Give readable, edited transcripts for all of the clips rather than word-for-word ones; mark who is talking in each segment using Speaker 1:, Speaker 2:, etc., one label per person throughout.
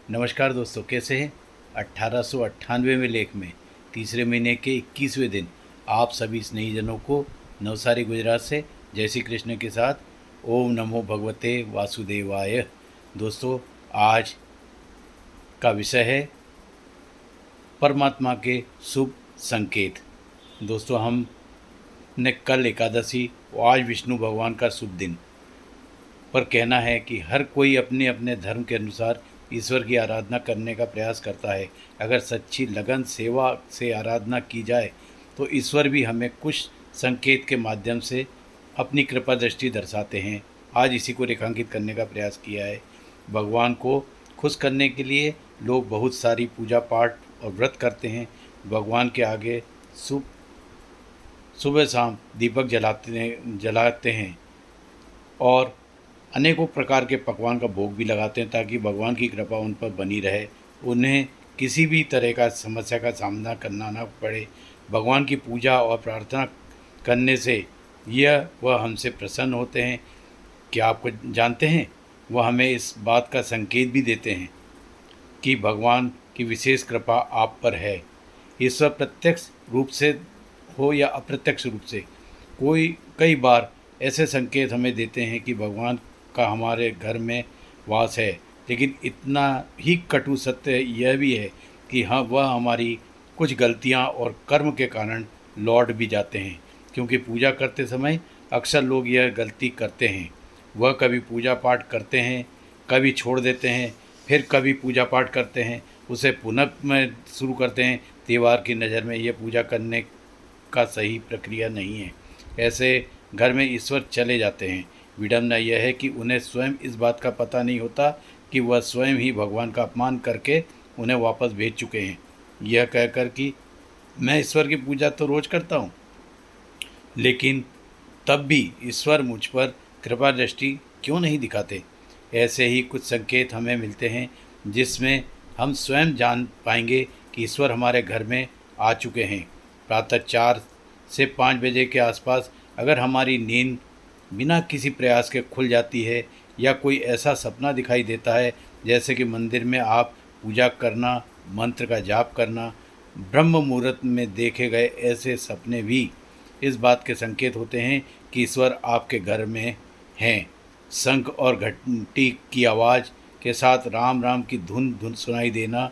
Speaker 1: नमस्कार दोस्तों, कैसे हैं। 1898वें लेख में तीसरे महीने के 21वें दिन आप सभी स्नेहीजनों को नवसारी गुजरात से जय श्री कृष्ण के साथ ओम नमो भगवते वासुदेवाय। दोस्तों, आज का विषय है परमात्मा के शुभ संकेत। दोस्तों, हमने कल एकादशी और आज विष्णु भगवान का शुभ दिन पर कहना है कि हर कोई अपने अपने धर्म के अनुसार ईश्वर की आराधना करने का प्रयास करता है। अगर सच्ची लगन सेवा से आराधना की जाए तो ईश्वर भी हमें कुछ संकेत के माध्यम से अपनी कृपा दृष्टि दर्शाते हैं। आज इसी को रेखांकित करने का प्रयास किया है। भगवान को खुश करने के लिए लोग बहुत सारी पूजा पाठ और व्रत करते हैं। भगवान के आगे सुबह शाम दीपक जलाते हैं और अनेकों प्रकार के पकवान का भोग भी लगाते हैं ताकि भगवान की कृपा उन पर बनी रहे, उन्हें किसी भी तरह का समस्या का सामना करना ना पड़े। भगवान की पूजा और प्रार्थना करने से वह हमसे प्रसन्न होते हैं। क्या आपको जानते हैं, वह हमें इस बात का संकेत भी देते हैं कि भगवान की विशेष कृपा आप पर है। ईश्वर प्रत्यक्ष रूप से हो या अप्रत्यक्ष रूप से कई बार ऐसे संकेत हमें देते हैं कि भगवान का हमारे घर में वास है। लेकिन इतना ही कटु सत्य यह भी है कि हाँ, वह हमारी कुछ गलतियाँ और कर्म के कारण लौट भी जाते हैं, क्योंकि पूजा करते समय अक्सर लोग यह गलती करते हैं। वह कभी पूजा पाठ करते हैं, कभी छोड़ देते हैं, फिर कभी पूजा पाठ करते हैं, उसे पुनः में शुरू करते हैं। त्यौहार की नज़र में यह पूजा करने का सही प्रक्रिया नहीं है। ऐसे घर में ईश्वर चले जाते हैं। विडंबना यह है कि उन्हें स्वयं इस बात का पता नहीं होता कि वह स्वयं ही भगवान का अपमान करके उन्हें वापस भेज चुके हैं, यह कहकर कि मैं ईश्वर की पूजा तो रोज़ करता हूँ, लेकिन तब भी ईश्वर मुझ पर कृपा दृष्टि क्यों नहीं दिखाते। ऐसे ही कुछ संकेत हमें मिलते हैं जिसमें हम स्वयं जान पाएंगे कि ईश्वर हमारे घर में आ चुके हैं। प्रातः 4 से 5 बजे के आसपास अगर हमारी नींद बिना किसी प्रयास के खुल जाती है या कोई ऐसा सपना दिखाई देता है जैसे कि मंदिर में आप पूजा करना, मंत्र का जाप करना, ब्रह्म मुहूर्त में देखे गए ऐसे सपने भी इस बात के संकेत होते हैं कि ईश्वर आपके घर में हैं। शंख और घंटी की आवाज़ के साथ राम राम की धुन धुन सुनाई देना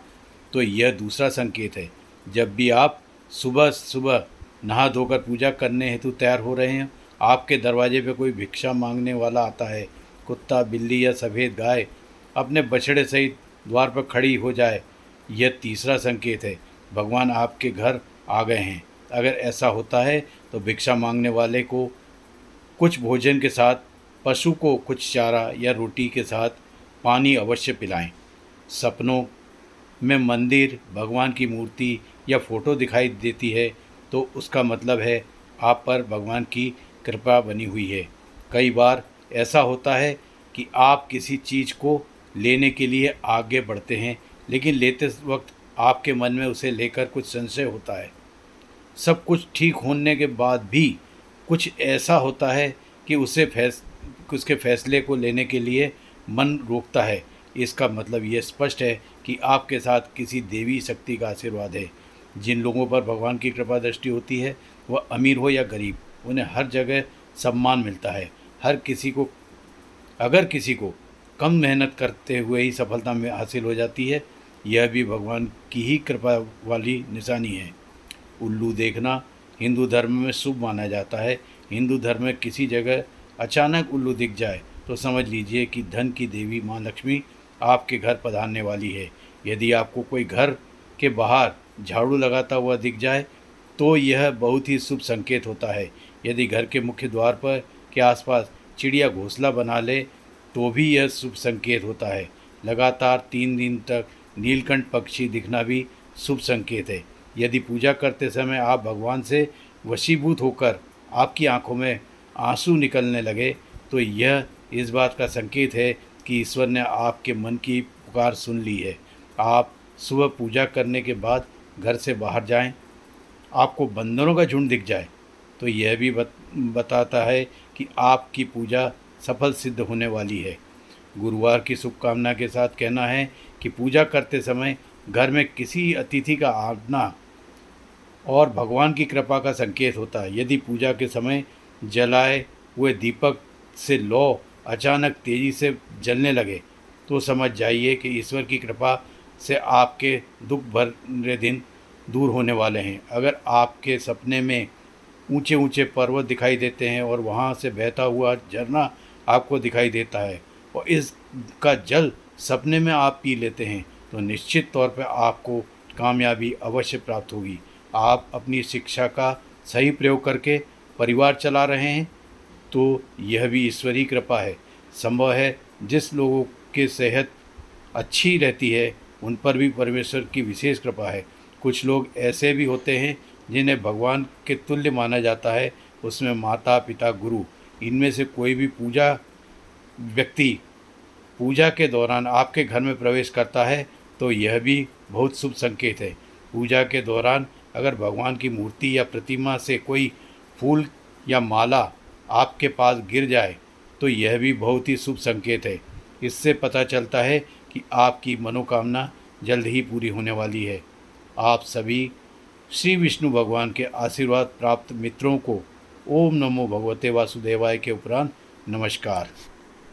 Speaker 1: तो यह दूसरा संकेत है। जब भी आप सुबह सुबह नहा धोकर पूजा करने हेतु तैयार हो रहे हैं, आपके दरवाजे पे कोई भिक्षा मांगने वाला आता है, कुत्ता, बिल्ली या सफ़ेद गाय अपने बछड़े सहित द्वार पर खड़ी हो जाए, यह तीसरा संकेत है भगवान आपके घर आ गए हैं। अगर ऐसा होता है तो भिक्षा मांगने वाले को कुछ भोजन के साथ, पशु को कुछ चारा या रोटी के साथ पानी अवश्य पिलाएं। सपनों में मंदिर, भगवान की मूर्ति या फोटो दिखाई देती है तो उसका मतलब है आप पर भगवान की कृपा बनी हुई है। कई बार ऐसा होता है कि आप किसी चीज़ को लेने के लिए आगे बढ़ते हैं, लेकिन लेते वक्त आपके मन में उसे लेकर कुछ संशय होता है। सब कुछ ठीक होने के बाद भी कुछ ऐसा होता है कि उसके फैसले को लेने के लिए मन रोकता है। इसका मतलब ये स्पष्ट है कि आपके साथ किसी देवी शक्ति का आशीर्वाद है। जिन लोगों पर भगवान की कृपा दृष्टि होती है, वह अमीर हो या गरीब, उन्हें हर जगह सम्मान मिलता है। अगर किसी को कम मेहनत करते हुए ही सफलता में हासिल हो जाती है, यह भी भगवान की ही कृपा वाली निशानी है। उल्लू देखना हिंदू धर्म में शुभ माना जाता है। हिंदू धर्म में किसी जगह अचानक उल्लू दिख जाए तो समझ लीजिए कि धन की देवी माँ लक्ष्मी आपके घर पधारने वाली है। यदि आपको कोई घर के बाहर झाड़ू लगाता हुआ दिख जाए तो यह बहुत ही शुभ संकेत होता है। यदि घर के मुख्य द्वार पर के आसपास चिड़िया घोंसला बना ले तो भी यह शुभ संकेत होता है। लगातार 3 दिन तक नीलकंठ पक्षी दिखना भी शुभ संकेत है। यदि पूजा करते समय आप भगवान से वशीभूत होकर आपकी आंखों में आंसू निकलने लगे तो यह इस बात का संकेत है कि ईश्वर ने आपके मन की पुकार सुन ली है। आप सुबह पूजा करने के बाद घर से बाहर जाएं, आपको बंदरों का झुंड दिख जाए तो यह भी बताता है कि आपकी पूजा सफल सिद्ध होने वाली है। गुरुवार की शुभकामना के साथ कहना है कि पूजा करते समय घर में किसी अतिथि का आना और भगवान की कृपा का संकेत होता है। यदि पूजा के समय जलाए हुए दीपक से लौ अचानक तेज़ी से जलने लगे तो समझ जाइए कि ईश्वर की कृपा से आपके दुख भरे दिन दूर होने वाले हैं। अगर आपके सपने में ऊंचे ऊंचे पर्वत दिखाई देते हैं और वहां से बहता हुआ झरना आपको दिखाई देता है और इसका जल सपने में आप पी लेते हैं तो निश्चित तौर पर आपको कामयाबी अवश्य प्राप्त होगी। आप अपनी शिक्षा का सही प्रयोग करके परिवार चला रहे हैं तो यह भी ईश्वरीय कृपा है। संभव है जिस लोगों की सेहत अच्छी रहती है उन पर भी परमेश्वर की विशेष कृपा है। कुछ लोग ऐसे भी होते हैं जिन्हें भगवान के तुल्य माना जाता है, उसमें माता पिता गुरु, इनमें से कोई भी व्यक्ति पूजा के दौरान आपके घर में प्रवेश करता है तो यह भी बहुत शुभ संकेत है। पूजा के दौरान अगर भगवान की मूर्ति या प्रतिमा से कोई फूल या माला आपके पास गिर जाए तो यह भी बहुत ही शुभ संकेत है। इससे पता चलता है कि आपकी मनोकामना जल्द ही पूरी होने वाली है। आप सभी श्री विष्णु भगवान के आशीर्वाद प्राप्त मित्रों को ओम नमो भगवते वासुदेवाय के उपरांत नमस्कार।